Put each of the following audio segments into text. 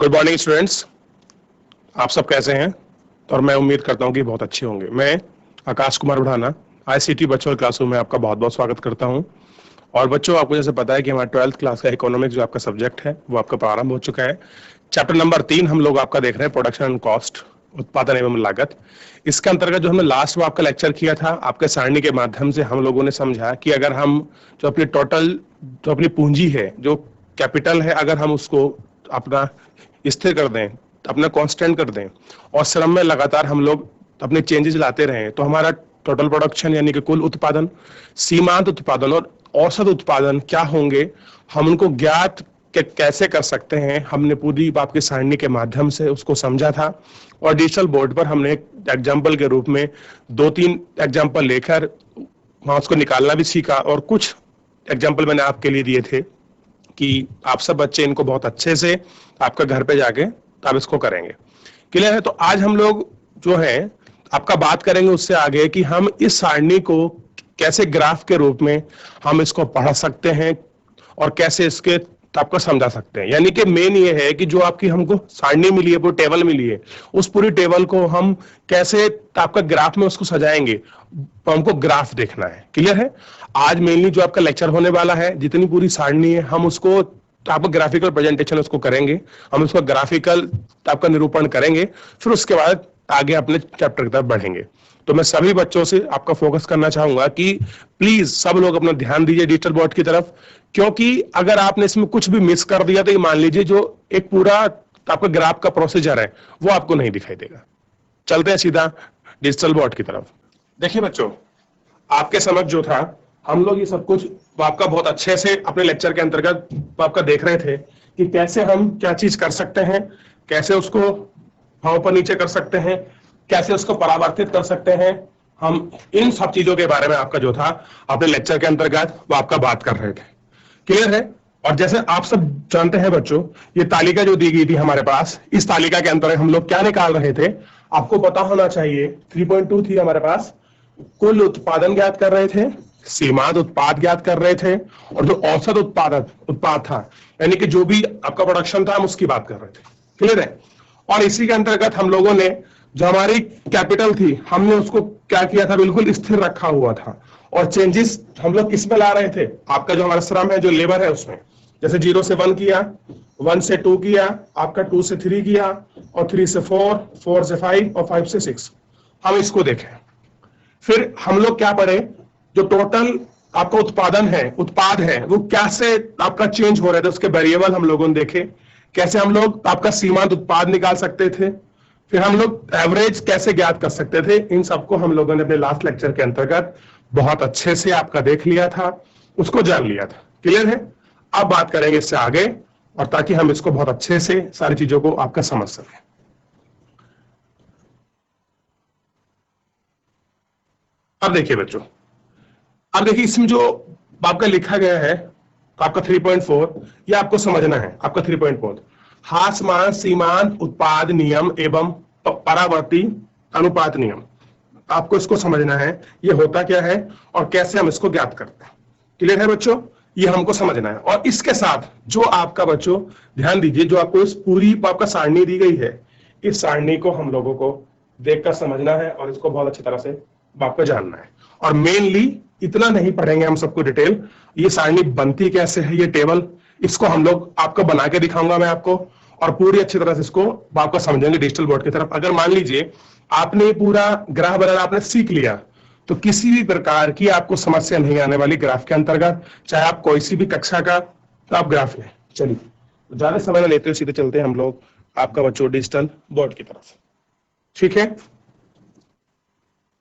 Good morning students, आप सब कैसे हैं? और मैं उम्मीद करता हूं कि बहुत अच्छे होंगे। मैं आकाश कुमार उढ़ाना आईसीटी बच्चों क्लासरूम में आपका बहुत बहुत स्वागत करता हूं। और बच्चों, आपको जैसे पता है कि हमारा 12th क्लास का इकोनॉमिक्स जो आपका सब्जेक्ट है वो आपका प्रारंभ हो चुका है। चैप्टर नंबर 3 हम लोग आपका देख रहे हैं, प्रोडक्शन एंड कॉस्ट, उत्पादन एवं लागत। इसके अंतर्गत जो हमने लास्ट में आपका लेक्चर किया था, आपके सारणी के माध्यम से हम लोगों ने समझा कि अगर हम जो अपनी टोटल जो अपनी पूंजी है, जो कैपिटल है, अगर हम उसको अपना स्थिर कर दें, अपना कांस्टेंट कर दें और श्रम में लगातार हम लोग अपने चेंजेस लाते रहें, तो हमारा टोटल प्रोडक्शन यानी कि कुल उत्पादन, सीमांत उत्पादन और औसत उत्पादन क्या होंगे, हम उनको ज्ञात कैसे कर सकते हैं। हमने पूरी आपकी सारणी के माध्यम से उसको समझा था और डिजिटल बोर्ड पर हमने एक एग्जाम्पल के रूप में 2-3 एग्जाम्पल लेकर वहां उसको निकालना भी सीखा। और कुछ एग्जाम्पल मैंने आपके लिए दिए थे कि आप सब बच्चे इनको बहुत अच्छे से आपका घर पे जाके आप इसको करेंगे। क्लियर है? तो आज हम लोग जो है आपका बात करेंगे उससे आगे कि हम इस सारणी को कैसे ग्राफ के रूप में हम इसको पढ़ सकते हैं और कैसे इसके आपको समझा सकते हैं। यानी कि मेन ये है कि जो आपकी हमको सारणी मिली है, वो टेबल मिली है, उस पूरी टेबल को हम कैसे आपका ग्राफ में उसको सजाएंगे, तो हमको ग्राफ देखना है। क्लियर है? आज मेनली जो आपका लेक्चर होने वाला है, जितनी पूरी सारणी है, हम उसको आपका ग्राफिकल प्रेजेंटेशन उसको करेंगे, हम उसका ग्राफिकल आपका निरूपण करेंगे, फिर उसके बाद आगे अपने चैप्टर की तरफ बढ़ेंगे। तो मैं सभी बच्चों से आपका फोकस करना चाहूंगा कि प्लीज सब लोग अपना ध्यान दीजिए डिजिटल बोर्ड की तरफ, क्योंकि अगर आपने इसमें कुछ भी मिस कर दिया तो ये मान लीजिए जो एक पूरा आपका ग्राफ का प्रोसीजर है वो आपको नहीं दिखाई देगा। चलते हैं सीधा डिजिटल बोर्ड की तरफ। देखिए बच्चों, आपके समझ जो था, हम लोग ये सब कुछ आपका बहुत अच्छे से अपने लेक्चर के अंतर्गत आपका देख रहे थे कि कैसे हम क्या चीज कर सकते हैं, कैसे उसको हम ऊपर नीचे कर सकते हैं, कैसे उसको परावर्तित कर सकते हैं। हम इन सब चीजों के बारे में आपका जो था अपने लेक्चर के अंतर्गत वो आपका बात कर रहे थे। क्लियर है? और जैसे आप सब जानते हैं बच्चों, ये तालिका जो दी गई थी हमारे पास, इस तालिका के अंतर्गत हम लोग क्या निकाल रहे थे, आपको पता होना चाहिए। 3.2 थी हमारे पास, कुल उत्पादन ज्ञात कर रहे थे, सीमांत उत्पाद ज्ञात कर रहे थे, और जो औसत उत्पाद था, यानी कि जो भी आपका प्रोडक्शन था, हम उसकी बात कर रहे थे। क्लियर है? और इसी के अंतर्गत हम लोगों ने जो हमारी कैपिटल थी, हमने उसको क्या किया था, बिल्कुल स्थिर रखा हुआ था। और चेंजेस हम लोग किसमें ला रहे थे, आपका जो हमारा श्रम है, जो लेबर है, उसमें जैसे 0 से 1 किया, 1 से 2 किया, आपका 2 से 3 किया, और 3 से 4, 4 से 5 और 5 से 6, हम इसको देखें। फिर हम लोग क्या पढ़े, जो टोटल आपका उत्पादन है, उत्पाद है, वो कैसे आपका चेंज हो रहे थे, उसके वेरिएबल हम लोगों ने देखे। कैसे हम लोग आपका सीमांत उत्पाद निकाल सकते थे, फिर हम लोग एवरेज कैसे ज्ञात कर सकते थे। इन सबको हम लोगों ने अपने लास्ट लेक्चर के अंतर्गत बहुत अच्छे से आपका देख लिया था, उसको जान लिया था। क्लियर है? अब बात करेंगे इससे आगे, और ताकि हम इसको बहुत अच्छे से सारी चीजों को आपका समझ सकें। अब देखिए बच्चों, अब देखिए इसमें जो आपका लिखा गया है आपका 3.4, ये आपको समझना है। आपका 3.4 हासमान सीमांत उत्पाद नियम एवं परावर्ती अनुपात नियम, आपको इसको समझना है, ये होता क्या है और कैसे हम इसको ज्ञात करते हैं। क्लियर है बच्चों? ये हमको समझना है। और इसके साथ जो आपका बच्चों ध्यान दीजिए, जो आपको इस पूरी आपका सारणी दी गई है, इस सारणी को हम लोगों को देखकर समझना है और इसको बहुत अच्छी तरह से आपको जानना है। और मेनली इतना नहीं पढ़ेंगे हम सबको डिटेल, ये सारणी बनती कैसे है, ये टेबल, इसको हम लोग आपको बना के दिखाऊंगा मैं आपको, और पूरी अच्छी तरह से इसको आपको समझेंगे डिजिटल बोर्ड की तरफ। अगर मान लीजिए आपने पूरा ग्राफ बनाना आपने सीख लिया, तो किसी भी प्रकार की आपको समस्या नहीं आने वाली ग्राफ के अंतर्गत, चाहे आप कोई सी भी कक्षा का तो आप ग्राफ लें। चलिए, ज्यादा समय न लेते हुए सीधे चलते हैं हम लोग आपका बच्चों डिजिटल बोर्ड की तरफ। ठीक है?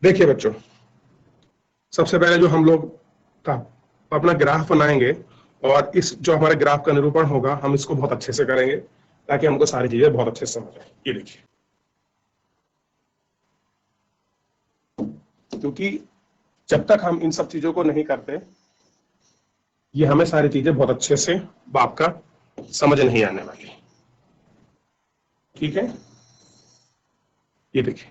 देखिए बच्चों, सबसे पहले जो हम लोग का अपना ग्राफ बनाएंगे, और इस जो हमारे ग्राफ का निरूपण होगा, हम इसको बहुत अच्छे से करेंगे ताकि हमको सारी चीजें बहुत अच्छे से समझ आए। ये देखिए, क्योंकि जब तक हम इन सब चीजों को नहीं करते, ये हमें सारी चीजें बहुत अच्छे से बाप का समझ नहीं आने वाली। ठीक है? ये देखिए,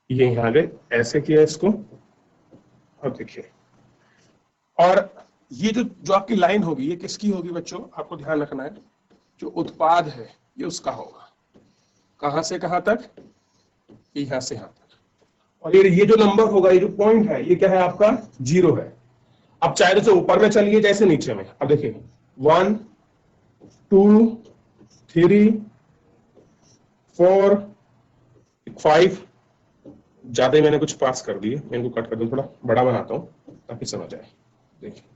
ये यहां गए, ऐसे किया इसको, और देखिए, और ये जो आपकी लाइन होगी ये किसकी होगी बच्चों, आपको ध्यान रखना है, जो उत्पाद है ये उसका होगा। कहां से कहां तक, यहां से यहां तक। और ये जो नंबर होगा, ये जो पॉइंट है, ये क्या है आपका, 0 है। अब चाहे तो ऊपर में चलिए जैसे नीचे में। अब देखिए 1 2 3 4 5, ज्यादा ही मैंने कुछ पास कर दिए, मैं इनको कट कर दूं, थोड़ा बड़ा बनाता हूं ताकि समझ आए। देखिए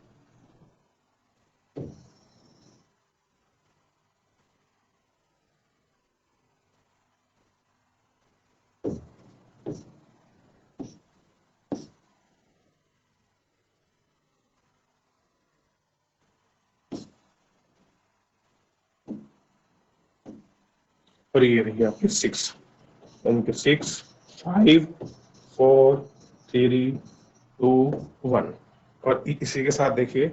और ये रही आपकी 6, 6 5 4 3 2 1। और इसी के साथ देखिए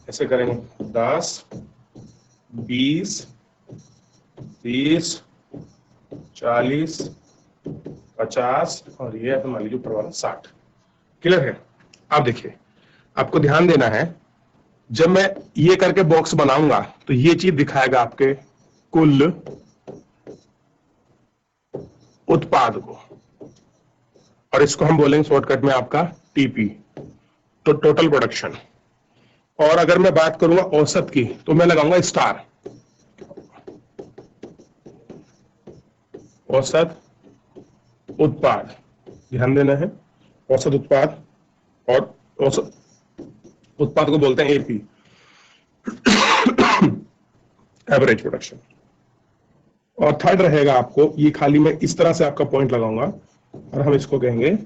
ऐसे करेंगे 10 20 30 40 50 और ये मान लीजिए ऊपर वाला 60। क्लियर है। अब देखिए आपको ध्यान देना है, जब मैं ये करके बॉक्स बनाऊंगा तो ये चीज दिखाएगा आपके कुल उत्पाद को, और इसको हम बोलेंगे शॉर्टकट में आपका टीपी, तो टोटल प्रोडक्शन। और अगर मैं बात करूंगा औसत की तो मैं लगाऊंगा स्टार, औसत उत्पाद, ध्यान देना है, औसत उत्पाद, और औसत उत्पाद को बोलते हैं एपी, एवरेज प्रोडक्शन। और थर्ड रहेगा आपको, ये खाली मैं इस तरह से आपका पॉइंट लगाऊंगा और हम इसको कहेंगे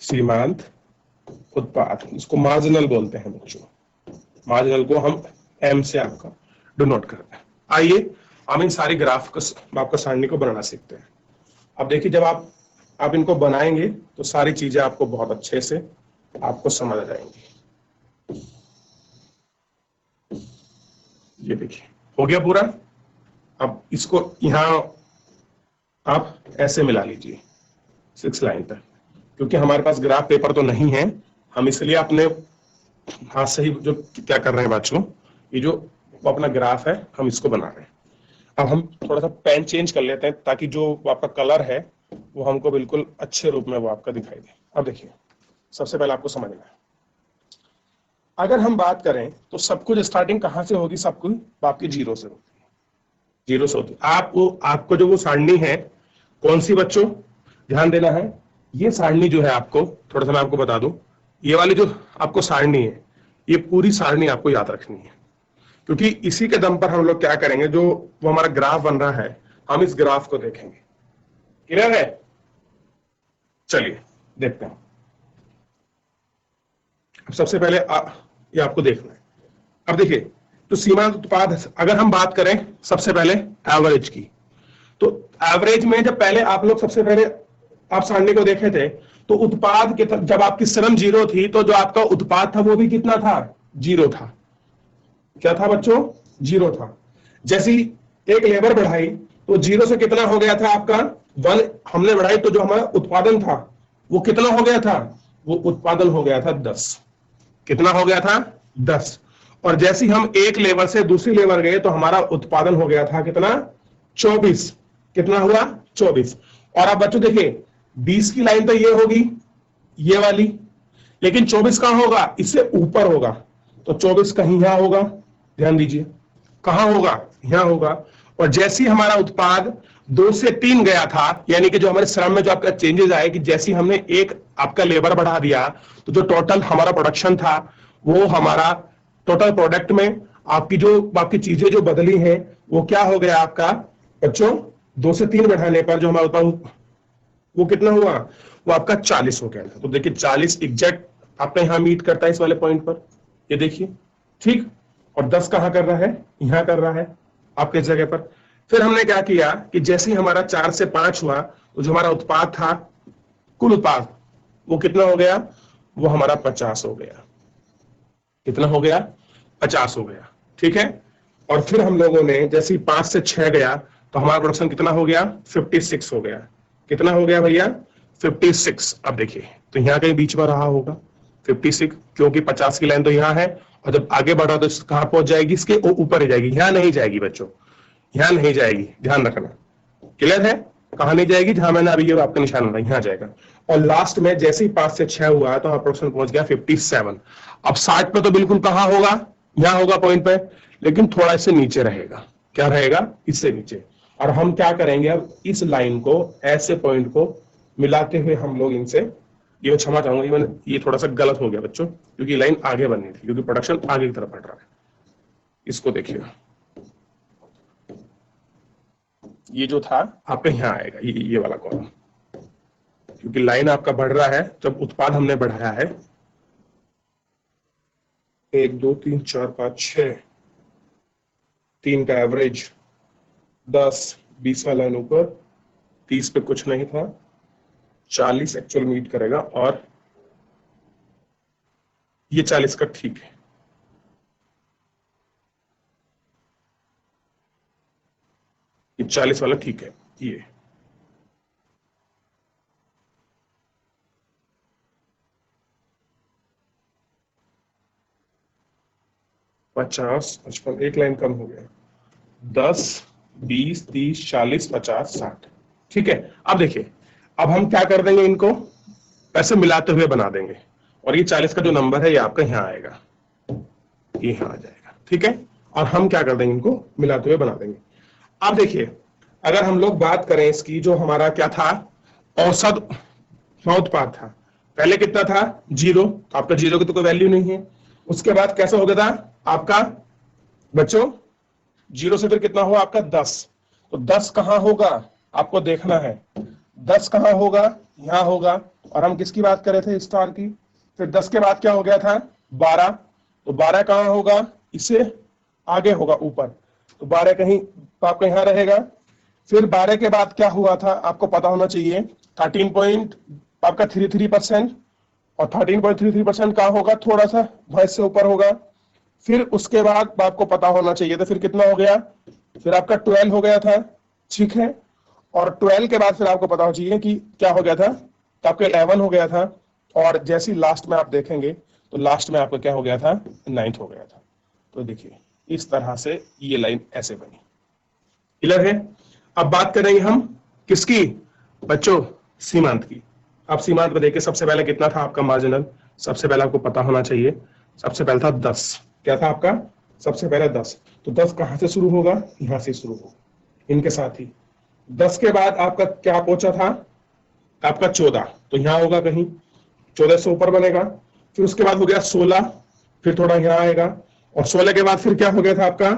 सीमांत उत्पाद, इसको मार्जिनल बोलते हैं बच्चों, मार्जिनल को हम एम से आपका डिनोट करते हैं। आइए हम इन सारी ग्राफ को, आपका सारणी को बनाना सीखते हैं। अब देखिए जब आप इनको बनाएंगे तो सारी चीजें आपको बहुत अच्छे से आपको समझ आ जाएंगी। ये देखिए हो गया पूरा। अब इसको यहां आप ऐसे मिला लीजिए 6 लाइन तक, क्योंकि हमारे पास ग्राफ पेपर तो नहीं है, हम इसलिए अपने हाथ से ही जो क्या कर रहे हैं बच्चों, ये जो अपना ग्राफ है हम इसको बना रहे हैं। अब हम थोड़ा सा पेन चेंज कर लेते हैं ताकि जो आपका कलर है वो हमको बिल्कुल अच्छे रूप में वो आपका दिखाई दे। अब देखिए सबसे पहले आपको समझना है, अगर हम बात करें तो सब कुछ स्टार्टिंग कहां से होगी, सब कुछ आपकी 0 से होगी, 0 से होती। आपको जो वो सारणी है कौन सी बच्चों, ध्यान देना है, ये सारणी जो है आपको थोड़ा सा मैं आपको बता दूं, ये वाली जो आपको सारणी है ये पूरी सारणी आपको याद रखनी है, क्योंकि इसी के दम पर हम लोग क्या करेंगे, जो वो हमारा ग्राफ बन रहा है हम इस ग्राफ को देखेंगे। क्लियर है, चलिए देखते हैं। अब सबसे पहले ये आपको देखना है। अब देखिए तो सीमांत उत्पाद, अगर हम बात करें सबसे पहले एवरेज की, तो एवरेज में जब पहले आप लोग सबसे पहले आप सारणी को देखे थे तो उत्पाद के जब आपकी श्रम 0 थी तो जो आपका उत्पाद था वो भी कितना था, 0 था। क्या था बच्चों, 0 था। जैसी एक लेबर बढ़ाई तो 0 से कितना हो गया था आपका 1 हमने बढ़ाई, तो जो हमारा उत्पादन था वो कितना हो गया था, वो उत्पादन हो गया था 10। कितना हो गया था, 10। और जैसे हम एक लेबर से दूसरी लेबर गए तो हमारा उत्पादन हो गया था कितना, 24। कितना हुआ, 24। और अब बच्चों देखिए 20 की लाइन तो ये होगी, ये वाली, लेकिन 24 कहां होगा, इससे ऊपर होगा, तो 24 कहीं यहां होगा, ध्यान दीजिए कहां होगा, यहां होगा। और जैसे ही हमारा उत्पाद 2 से 3 गया था, यानी कि जो हमारे श्रम में जो आपका चेंजेस आए कि जैसे हमने एक आपका लेबर बढ़ा दिया तो जो टोटल हमारा प्रोडक्शन था वो हमारा टोटल प्रोडक्ट में आपकी चीजें जो बदली हैं वो क्या हो गया आपका बच्चों, 2 से 3 बढ़ाने पर जो हमारा उत्पाद वो कितना हुआ, वो आपका 40 हो गया था। तो देखिए 40 एग्जैक्ट आपका यहां मीट करता है इस वाले पॉइंट पर, ये देखिए ठीक। और 10 कहां कर रहा है, यहां कर रहा है आपके इस जगह पर। फिर हमने क्या किया कि जैसे ही हमारा 4 से 5 हुआ तो जो हमारा उत्पाद था, कुल उत्पाद वो कितना हो गया, वो हमारा 50 हो गया। कितना हो गया, 50 हो गया, ठीक है। और फिर हम लोगों ने जैसे 5 से 6 गया तो हमारा प्रोडक्शन कितना हो गया, 56 हो गया। कितना हो गया भैया, 56। अब देखिए तो यहां कहीं बीच में रहा होगा, 56, क्योंकि 50 की लाइन तो यहाँ है, और जब आगे बढ़ा तो कहां पहुंच जाएगी, इसके ऊपर ही जाएगी, यहाँ नहीं जाएगी बच्चों, यहाँ नहीं जाएगी, ध्यान रखना। क्लियर है? कहां नहीं जाएगी, जहां मैंने अभी ये आपका निशान बनाया, यहाँ जाएगा। और लास्ट में जैसे ही 5 से 6 हुआ तो अप्रोक्सीमेट पहुंच गया 57। अब 60 पे तो बिल्कुल कहां होगा, यहाँ होगा पॉइंट पे, लेकिन थोड़ा इससे नीचे रहेगा। क्या रहेगा? इससे नीचे। और हम क्या करेंगे, अब इस लाइन को, ऐसे पॉइंट को मिलाते हुए हम लोग इनसे, ये मैं क्षमा चाहूंगा, ये थोड़ा सा गलत हो गया बच्चों, क्योंकि लाइन आगे बननी थी, क्योंकि प्रोडक्शन आगे की तरफ बढ़ रहा है। इसको देखिएगा, ये जो था आपका यहाँ आएगा, ये वाला कॉलम, क्योंकि लाइन आपका बढ़ रहा है। जब उत्पाद हमने बढ़ाया है 1 2 3 4 5 6, 3 का एवरेज, 10 20 वाला लाइन ऊपर, 30 पे कुछ नहीं था, 40 एक्चुअल मीट करेगा, और ये 40 का ठीक है। ये 40 वाला ठीक है। ये 50 55, एक लाइन कम हो गया, 10 20 30 40 50 60, ठीक है। अब देखिए, अब हम क्या कर देंगे, इनको ऐसे मिलाते हुए बना देंगे, और ये 40 का जो नंबर है ये आपका यहाँ आएगा, ये यहाँ आ जाएगा, ठीक है। और हम क्या कर देंगे, इनको मिलाते हुए बना देंगे। अब देखिए, अगर हम लोग बात करें इसकी, जो हमारा क्या था, औसत उत्पाद था, पहले कितना था 0, तो आपका 0 की तो कोई वैल्यू नहीं है। उसके बाद कैसा हो गया था आपका बच्चों, 0 से फिर कितना हुआ आपका 10, तो 10 कहां होगा आपको देखना है, 10 कहां होगा, यहां होगा। और हम किसकी बात कर रहे थे, स्टार की। फिर 10 के बाद क्या हो गया था 12, तो 12 कहां होगा, इससे आगे होगा ऊपर, तो 12 कहीं तो आपका यहां रहेगा। फिर 12 के बाद क्या हुआ था आपको पता होना चाहिए, 13.33%, और 13.33% कहां होगा, थोड़ा सा भैंस से ऊपर होगा। फिर उसके बाद आपको पता होना चाहिए था, फिर कितना हो गया, फिर आपका 12 हो गया था, ठीक है। और 12 के बाद फिर आपको पता होना चाहिए कि क्या हो गया था, तो आपका 11 हो गया था। और जैसी लास्ट में आप देखेंगे तो लास्ट में आपका क्या हो गया था, 9 हो गया था। तो देखिए इस तरह से ये लाइन ऐसे बनी। क्लियर है? अब बात करेंगे हम किसकी बच्चों, सीमांत की। अब सीमांत में देखिए, सबसे पहले कितना था आपका मार्जिनल, सबसे पहले आपको पता होना चाहिए, सबसे पहले था 10। क्या था आपका, सबसे पहले 10, तो 10 कहां से शुरू होगा, यहां से शुरू होगा, इनके साथ ही। 10 के बाद आपका क्या पहुंचा था आपका 14, तो यहां होगा कहीं, 14 से ऊपर बनेगा। फिर उसके बाद हो गया 16, फिर थोड़ा यहाँ आएगा, और 16 के बाद फिर क्या हो गया था आपका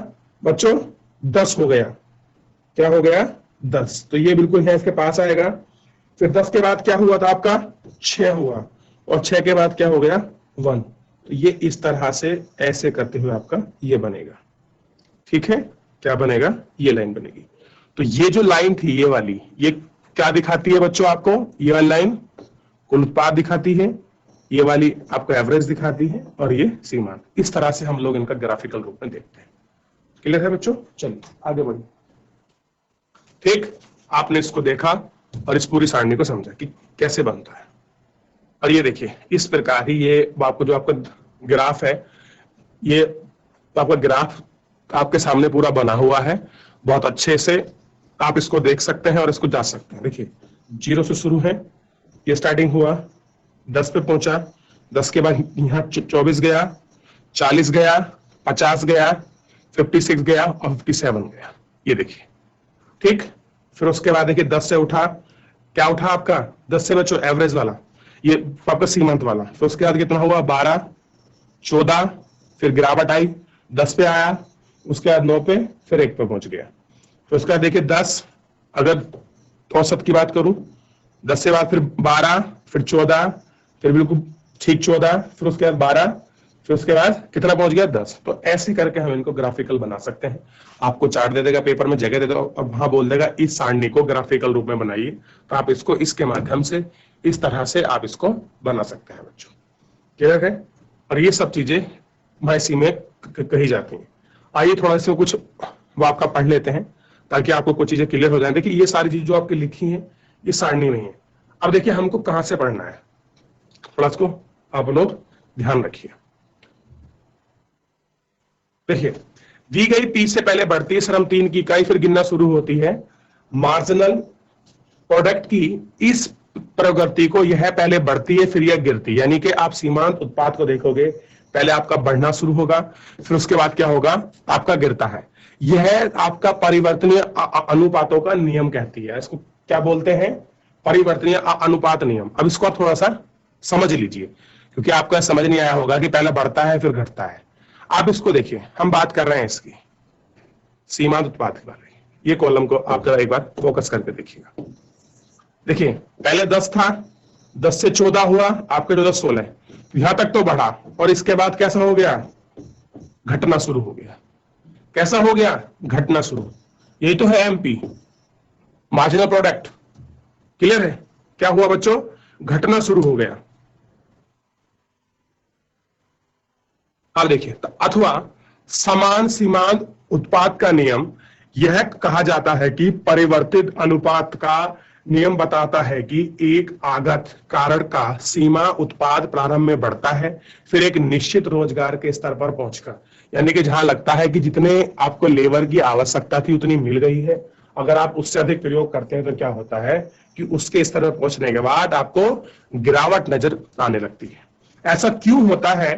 बच्चों, 10 हो गया। क्या हो गया 10, तो ये बिल्कुल है इसके पास आएगा। फिर 10 के बाद क्या हुआ था आपका 6 हुआ, और 6 के बाद क्या हो गया 1। तो ये इस तरह से ऐसे करते हुए आपका ये बनेगा, ठीक है। क्या बनेगा, ये लाइन बनेगी। तो ये जो लाइन थी ये वाली, ये क्या दिखाती है बच्चों आपको, ये वाली लाइन कुल उत्पाद दिखाती है, ये वाली आपको एवरेज दिखाती है, और ये सीमांत। इस तरह से हम लोग इनका ग्राफिकल रूप में देखते हैं। क्लियर है बच्चों? चलिए आगे बढ़िए। ठीक, आपने इसको देखा और इस पूरी सारणी को समझा कि कैसे बनता है। और ये देखिए इस प्रकार ही ये आपको जो आपका ग्राफ है, ये आपका ग्राफ आपके सामने पूरा बना हुआ है, बहुत अच्छे से आप इसको देख सकते हैं और इसको जांच सकते हैं। देखिए 0 से शुरू है, ये स्टार्टिंग हुआ, 10 पे पहुंचा, 10 के बाद यहाँ 24 गया, 40 गया, 50 गया, 56 गया, और 57 गया। ये देखिए, ठीक। फिर उसके बाद देखिए 10 से उठा, क्या उठा आपका 10 से बच्चों एवरेज वाला, ये आपका सीमांत वाला। फिर उसके बाद कितना हुआ 12, 14, फिर गिरावट आई, 10 पे आया, उसके बाद 9 पे, फिर 1 पे पहुंच गया। फिर उसके बाद देखिए 10, अगर औसत की बात करूं, 10 से बाद फिर 12, फिर 14, फिर बिल्कुल ठीक 14, फिर उसके बाद 12, फिर उसके बाद कितना पहुंच गया 10। तो ऐसे करके हम इनको ग्राफिकल बना सकते हैं। आपको चार्ट दे देगा पेपर में, जगह दे देगा, और वहां बोल देगा इस सारणी को ग्राफिकल रूप में बनाइए, तो आप इसको इसके माध्यम से इस तरह से आप इसको बना सकते हैं बच्चों। क्लियर है? और ये सब चीजें इसी में कही जाती हैं। आइए थोड़ा सा कुछ वो आपका पढ़ लेते हैं ताकि आपको कुछ चीजें क्लियर हो जाए। देखिए ये सारी चीज जो आपकी लिखी है ये सारणी में है। अब देखिए हमको कहां से पढ़ना है, थोड़ा इसको आप लोग ध्यान रखिए। देखिए, दी गई 30 से पहले बढ़ती है श्रम 3 की इकाई, फिर गिनना शुरू होती है। मार्जिनल प्रोडक्ट की इस प्रगति को यह पहले बढ़ती है फिर यह गिरती है, यानी कि आप सीमांत उत्पाद को देखोगे, पहले आपका बढ़ना शुरू होगा, फिर उसके बाद क्या होगा, आपका गिरता है। यह आपका परिवर्तनीय अनुपातों का नियम कहती है। इसको क्या बोलते हैं, परिवर्तनीय अनुपात नियम। अब इसको आप थोड़ा सा समझ लीजिए, क्योंकि आपको समझ नहीं आया होगा कि पहले बढ़ता है फिर घटता है। आप इसको देखिए, हम बात कर रहे हैं इसकी सीमांत उत्पाद के बारे में। ये कॉलम को आप जरा एक बार फोकस करके देखिएगा। देखिए, पहले 10 था, 10 से 14 हुआ, आपके 14 16, यहां तक तो बढ़ा, और इसके बाद कैसा हो गया, घटना शुरू हो गया। कैसा हो गया, घटना शुरू। यही तो है एमपी, मार्जिनल प्रोडक्ट। क्लियर है, क्या हुआ बच्चों, घटना शुरू हो गया। अब देखिए, अथवा समान सीमांत उत्पाद का नियम, यह कहा जाता है कि परिवर्तित अनुपात का नियम बताता है कि एक आगत कारण का सीमा उत्पाद प्रारंभ में बढ़ता है, फिर एक निश्चित रोजगार के स्तर पर पहुंचकर, यानी कि जहां लगता है कि जितने आपको लेबर की आवश्यकता थी उतनी मिल गई है, अगर आप उससे अधिक प्रयोग करते हैं तो क्या होता है कि उसके स्तर पर पहुंचने के बाद आपको गिरावट नजर आने लगती है। ऐसा क्यों होता है,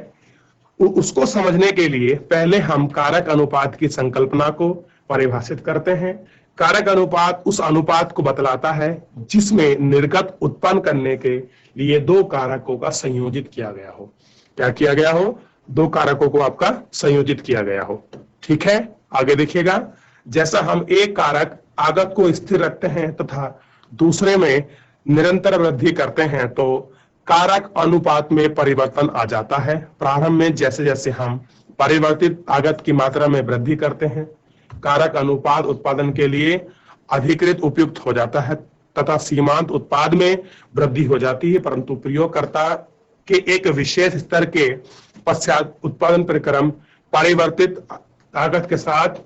उसको समझने के लिए पहले हम कारक अनुपात की संकल्पना को परिभाषित करते हैं। कारक अनुपात उस अनुपात को बतलाता है जिसमें निर्गत उत्पन्न करने के लिए दो कारकों का संयोजित किया गया हो। क्या किया गया हो, दो कारकों को आपका संयोजित किया गया हो। ठीक है, आगे देखिएगा, जैसा हम एक कारक आगत को स्थिर रखते हैं तथा दूसरे में निरंतर वृद्धि करते हैं तो कारक अनुपात में परिवर्तन आ जाता है। प्रारंभ में जैसे जैसे हम परिवर्तित आगत की मात्रा में वृद्धि करते हैं, कारक अनुपात उत्पादन के लिए अधिकृत उपयुक्त हो जाता है तथा सीमांत उत्पाद में वृद्धि हो जाती है, परंतु प्रयोगकर्ता के एक विशेष स्तर के पश्चात उत्पादन प्रक्रम परिवर्तित आगत के साथ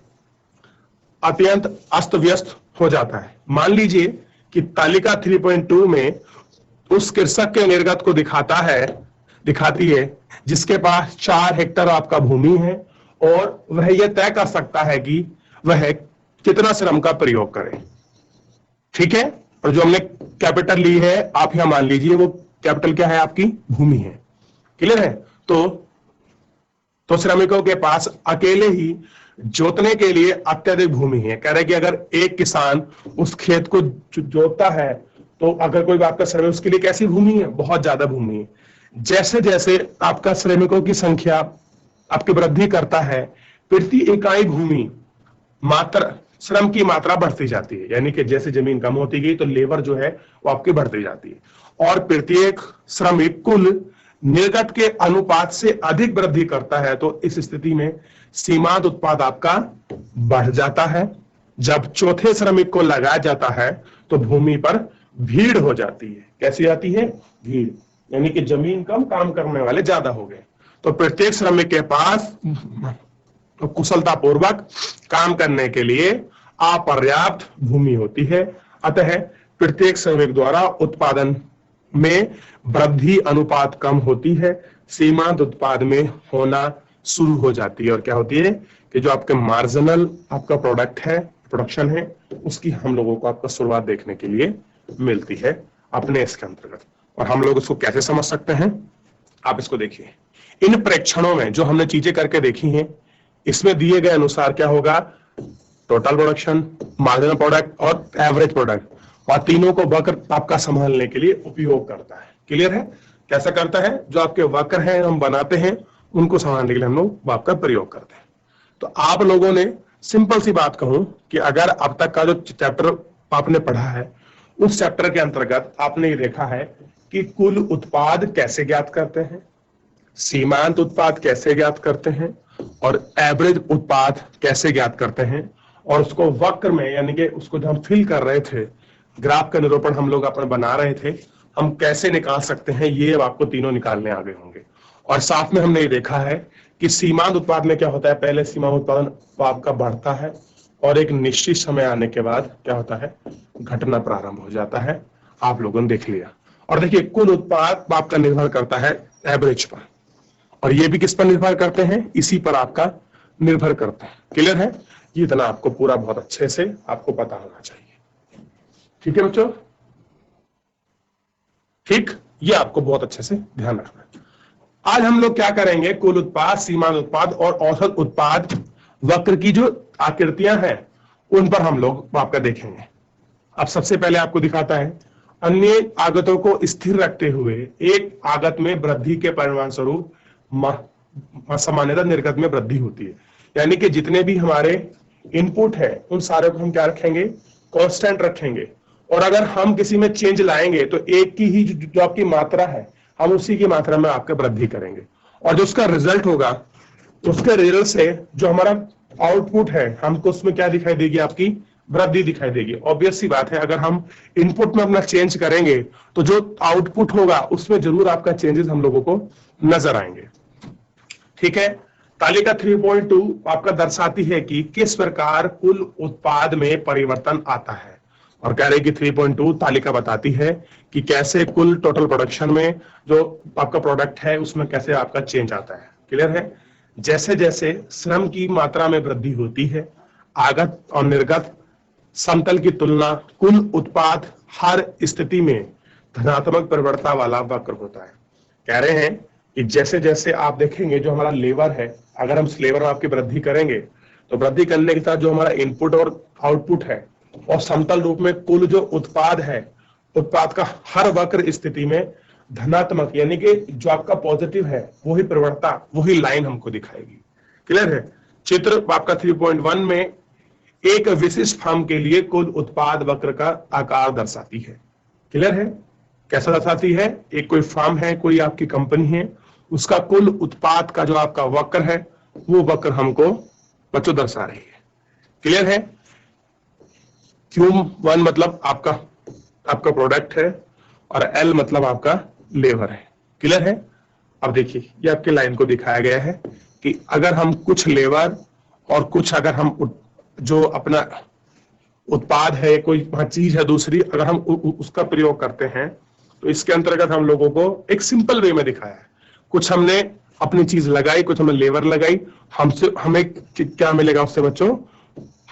अत्यंत अस्त व्यस्त हो जाता है। मान लीजिए कि तालिका 3.2 में उस कृषक के निर्गत को दिखाती है जिसके पास 4 हेक्टेयर आपका भूमि है और वह यह तय कर सकता है कि वह कितना श्रम का प्रयोग करे। ठीक है, और जो हमने कैपिटल ली है, आप यहां मान लीजिए वो कैपिटल क्या है, आपकी भूमि है। क्लियर है, तो श्रमिकों के पास अकेले ही जोतने के लिए अत्यधिक भूमि है। कह रहे कि अगर एक किसान उस खेत को जोतता है तो अगर कोई आपका श्रमिक, उसके लिए कैसी भूमि है, बहुत ज्यादा भूमि है। जैसे जैसे आपका श्रमिकों की संख्या आपकी वृद्धि करता है, प्रति इकाई भूमि मात्रा श्रम की मात्रा बढ़ती जाती है, यानी कि जैसे जमीन कम होती गई तो लेबर जो है वो आपकी बढ़ती जाती है, और प्रत्येक श्रमिक कुल निर्गत के अनुपात से अधिक वृद्धि करता है। तो इस स्थिति में सीमांत उत्पाद आपका बढ़ जाता है। जब चौथे श्रमिक को लगाया जाता है तो भूमि पर भीड़ हो जाती है। कैसी आती है, भीड़, यानी कि जमीन कम, काम करने वाले ज्यादा हो गए। तो प्रत्येक श्रमिक के पास कुशलता पूर्वक काम करने के लिए अपर्याप्त भूमि होती है, अतः प्रत्येक श्रमिक द्वारा उत्पादन में वृद्धि अनुपात कम होती है, सीमांत उत्पाद में होना शुरू हो जाती है। और क्या होती है कि जो आपके मार्जिनल आपका प्रोडक्ट है, प्रोडक्शन है, उसकी हम लोगों को आपका शुरुआत देखने के लिए मिलती है अपने इसके अंतर्गत। और हम लोग इसको कैसे समझ सकते हैं, आप इसको देखिए। इन प्रेक्षणों में जो हमने चीजें करके देखी हैं, इसमें दिए गए अनुसार क्या होगा, टोटल प्रोडक्शन, मार्जिनल प्रोडक्ट और एवरेज प्रोडक्ट, और तीनों को वक्र आपका संभालने के लिए उपयोग करता है। क्लियर है, कैसा करता है, जो आपके वक्र हैं हम बनाते हैं उनको संभालने के लिए हम लोग आपका प्रयोग करते हैं। तो आप लोगों ने सिंपल सी बात कहूं कि अगर अब तक का जो चैप्टर आपने पढ़ा है उस चैप्टर के अंतर्गत आपने ये देखा है कि कुल उत्पाद कैसे ज्ञात करते हैं, सीमांत उत्पाद कैसे ज्ञात करते हैं और एवरेज उत्पाद कैसे ज्ञात करते हैं, और उसको वक्र में, यानी कि उसको जब हम फिल कर रहे थे, ग्राफ का निरूपण हम लोग अपने बना रहे थे, हम कैसे निकाल सकते हैं, ये आपको तीनों निकालने आ गए होंगे। और साथ में हमने ये देखा है कि सीमांत उत्पाद में क्या होता है, पहले सीमांत उत्पादन आपका बढ़ता है और एक निश्चित समय आने के बाद क्या होता है, घटना प्रारंभ हो जाता है। आप लोगों ने देख लिया। और देखिए, कुल उत्पाद आपका निर्भर करता है एवरेज पर। और ये भी किस पर निर्भर करते हैं, इसी पर आपका निर्भर करते हैं। क्लियर है? ये इतना आपको पूरा बहुत अच्छे से आपको पता होना चाहिए। ठीक है बच्चों? ठीक, ये आपको बहुत अच्छे से ध्यान रखना है। आज हम लोग क्या करेंगे, कुल उत्पाद, सीमांत उत्पाद और औसत उत्पाद वक्र की जो आकृतियां हैं उन पर हम लोग आपका देखेंगे। अब सबसे पहले आपको दिखाता है, अन्य आगतों को स्थिर रखते हुए एक आगत में वृद्धि के परिणाम स्वरूप सामान्यतः निर्गत में वृद्धि होती है। यानी कि जितने भी हमारे इनपुट है उन सारे को हम क्या रखेंगे, कांस्टेंट रखेंगे। और अगर हम किसी में चेंज लाएंगे तो एक की ही जो आपकी मात्रा है हम उसी की मात्रा में आपके वृद्धि करेंगे, और जो उसका रिजल्ट होगा उसके रिजल्ट से जो हमारा आउटपुट है हमको उसमें क्या दिखाई देगी, आपकी वृद्धि दिखाई देगी। ऑब्वियस सी बात है, अगर हम इनपुट में अपना चेंज करेंगे तो जो आउटपुट होगा उसमें जरूर आपका चेंजेस हम लोगों को नजर आएंगे। ठीक है, तालिका 3.2 आपका दर्शाती है कि किस प्रकार कुल उत्पाद में परिवर्तन आता है, और कह रहे कि 3.2 तालिका बताती है कि कैसे कुल टोटल प्रोडक्शन में जो आपका प्रोडक्ट है उसमें कैसे आपका चेंज आता है। क्लियर है? जैसे जैसे श्रम की मात्रा में वृद्धि होती है, आगत और निर्गत समतल की तुलना कुल उत्पाद हर स्थिति में धनात्मक परिवर्तन वाला वक्र होता है। कह रहे हैं कि जैसे जैसे आप देखेंगे जो हमारा लेबर है, अगर हम इस लेबर में आपकी वृद्धि करेंगे तो वृद्धि करने के साथ जो हमारा इनपुट और आउटपुट है और समतल रूप में कुल जो उत्पाद है, उत्पाद का हर वक्र स्थिति में धनात्मक यानी कि जो आपका पॉजिटिव है वही प्रवणता, वही लाइन हमको दिखाएगी। क्लियर है? चित्र आपका 3.1 में एक विशिष्ट फर्म के लिए कुल उत्पाद वक्र का आकार दर्शाती है। क्लियर है? कैसा दर्शाती है? एक कोई फर्म है, कोई आपकी कंपनी है, उसका कुल उत्पाद का जो आपका वक्र है वो वक्र हमको बच्चों दर्शा रही है। क्लियर है? Q1 मतलब आपका प्रोडक्ट है और L मतलब आपका लेबर है। क्लियर है? अब देखिए ये आपके लाइन को दिखाया गया है कि अगर हम कुछ लेबर और कुछ अगर हम जो अपना उत्पाद है, कोई चीज है दूसरी, अगर हम उसका प्रयोग करते हैं तो इसके अंतर्गत हम लोगों को एक सिंपल वे में दिखाया है। कुछ हमने अपनी चीज लगाई, कुछ हमने लेबर लगाई, हमें क्या मिलेगा उससे बच्चों?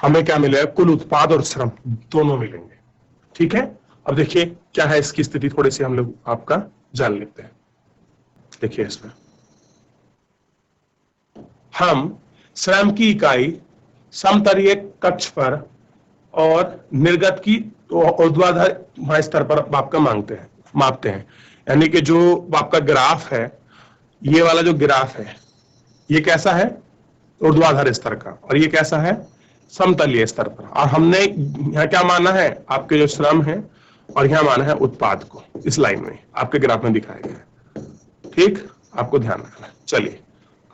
हमें क्या मिलेगा? कुल उत्पाद और श्रम दोनों मिलेंगे। ठीक है? अब देखिए क्या है इसकी स्थिति, थोड़ी सी हम लोग आपका जान लेते हैं। देखिए इसमें हम श्रम की इकाई समतलीय कक्ष पर और निर्गत की ऊर्ध्वाधर स्तर पर आपका मापते हैं। यानी कि जो आपका ग्राफ है, ये वाला जो ग्राफ है ये कैसा है? ऊर्ध्वाधर स्तर का, और ये कैसा है? समतलीय स्तर पर। और हमने यहाँ क्या माना है? आपके जो श्रम है, और यहाँ माना है उत्पाद को। इस लाइन में आपके ग्राफ में दिखाया गया है। ठीक, आपको ध्यान रखना है। चलिए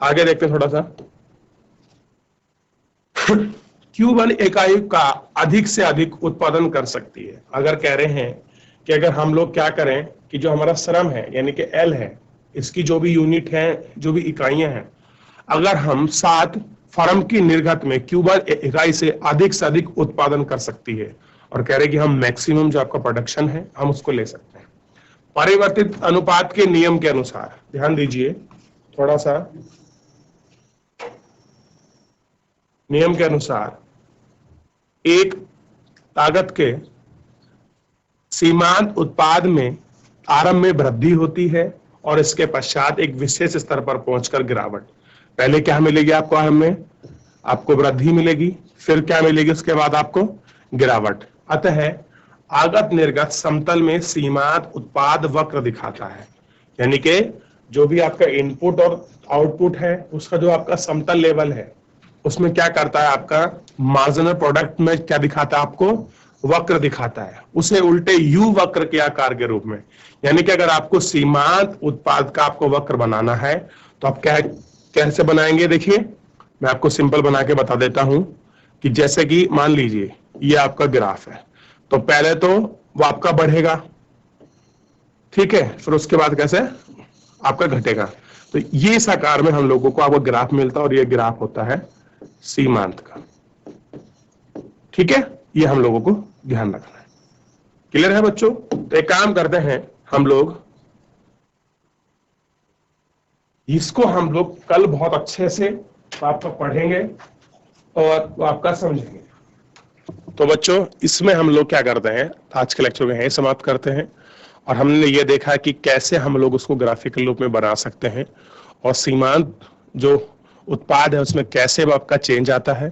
आगे देखते हैं थोड़ा सा। Q1 इकाई का अधिक से अधिक उत्पादन कर सकती है। अगर कह रहे हैं कि अगर हम लोग क्या करें कि जो हमारा श्रम है यानी कि L है, इसकी जो भी यूनिट है, जो भी इकाइयां हैं, अगर हम 7 फर्म की निर्गत में Q1 इकाई से अधिक उत्पादन कर सकती है, और कह रहे कि हम मैक्सिमम जो आपका प्रोडक्शन है हम उसको ले सकते हैं परिवर्तित अनुपात के नियम के अनुसार। ध्यान दीजिए थोड़ा सा, नियम के अनुसार एक ताकत के सीमांत उत्पाद में आरंभ में वृद्धि होती है और इसके पश्चात एक विशेष स्तर पर पहुंचकर गिरावट। पहले क्या मिलेगी आपको? आरंभ में आपको वृद्धि मिलेगी, फिर क्या मिलेगी उसके बाद आपको? गिरावट। अतः आगत निर्गत समतल में सीमांत उत्पाद वक्र दिखाता है। यानी कि जो भी आपका इनपुट और आउटपुट है उसका जो आपका समतल लेवल है उसमें क्या करता है? आपका मार्जिनल प्रोडक्ट में क्या दिखाता है? आपको वक्र दिखाता है, उसे उल्टे यू वक्र के आकार के रूप में। यानी कि अगर आपको सीमांत उत्पाद का आपको वक्र बनाना है तो आप कैसे बनाएंगे? देखिए मैं आपको सिंपल बना के बता देता हूं कि जैसे कि मान लीजिए ये आपका ग्राफ है, तो पहले तो वो आपका बढ़ेगा, ठीक है, फिर उसके बाद कैसे आपका घटेगा। तो ये इस आकार में हम लोगों को आपको ग्राफ मिलता है, और ये ग्राफ होता है सीमांत का। ठीक है, ये हम लोगों को ध्यान रखना है। क्लियर है बच्चों? तो एक काम करते हैं हम लोग, इसको हम लोग कल बहुत अच्छे से आपका पढ़ेंगे और आपका समझेंगे। तो बच्चों, इसमें हम लोग क्या करते हैं, आज के लेक्चर में यही समाप्त करते हैं। और हमने ये देखा कि कैसे हम लोग उसको ग्राफिकल रूप में बना सकते हैं, और सीमांत जो उत्पाद है उसमें कैसे वो आपका चेंज आता है,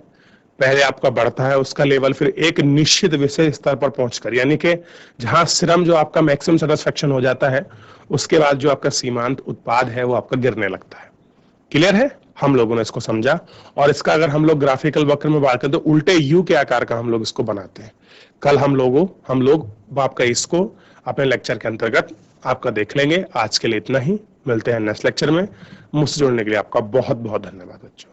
पहले आपका बढ़ता है उसका लेवल, फिर एक निश्चित विषय स्तर पर पहुंचकर, यानी कि जहां श्रम जो आपका मैक्सिमम सेटिस्फेक्शन हो जाता है, उसके बाद जो आपका सीमांत उत्पाद है वो आपका गिरने लगता है। क्लियर है? हम लोगों ने इसको समझा, और इसका अगर हम लोग ग्राफिकल वक्र में बात करें तो उल्टे यू के आकार का हम लोग इसको बनाते हैं। कल हम लोग आपका इसको अपने लेक्चर के अंतर्गत आपका देख लेंगे। आज के लिए इतना ही, मिलते हैं नेक्स्ट लेक्चर में। मुझसे जुड़ने के लिए आपका बहुत बहुत धन्यवाद बच्चों।